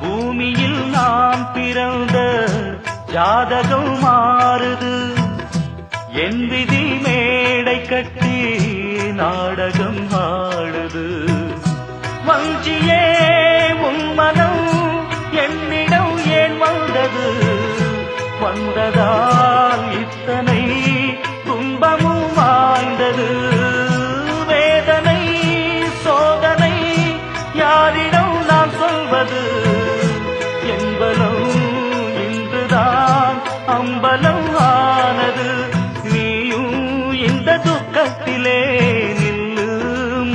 பூமியில் நாம் பிறந்த ஜாதகம் மாறுது, என் விதி மேடை கட்டி நாடகம் ஆடுது. வஞ்சியே உன் மனம் என்னிடம் ஏன் வந்தது, வந்ததால் இத்தனை துன்பமும் வாழ்ந்தது. வேதனை சோதனை யாரிடம் நான் சொல்வது, என்பலம் இன்றுதான் அம்பலம் ஆனது. நீயும் இந்த துக்கத்திலே நில்லு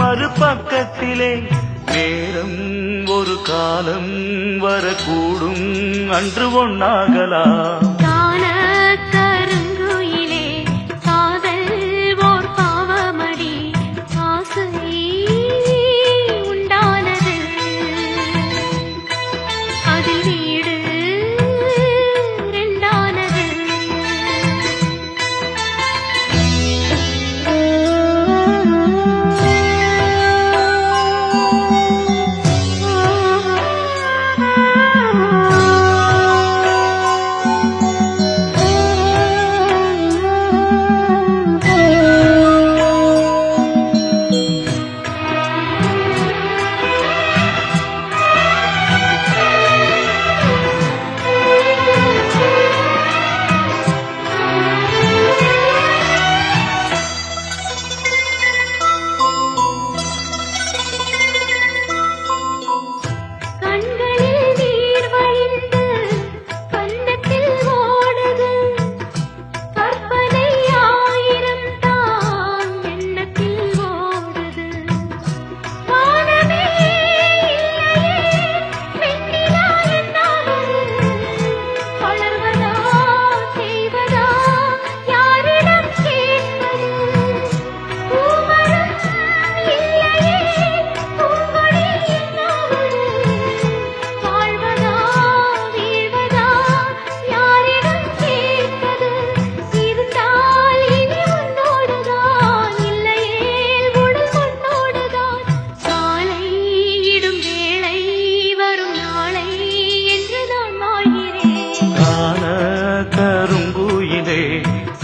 மறுபக்கத்திலே, நேரம் ஒரு காலம் வரக்கூடும், அன்று ஒன்னாகலாம்.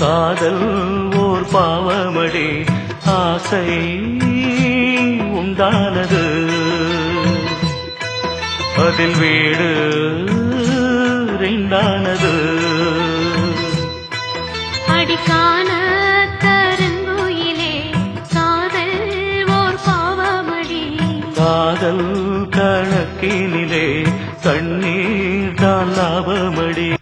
காதல் ஓர் பாவமடி, ஆசை உண்டானது, அதில் வீடு ரெண்டானது. அடிக்கான கருங்குயிலே காதல் ஓர் பாவமடி, காதல் கணக்கினிலே கண்ணீர் தான் லாபமடி.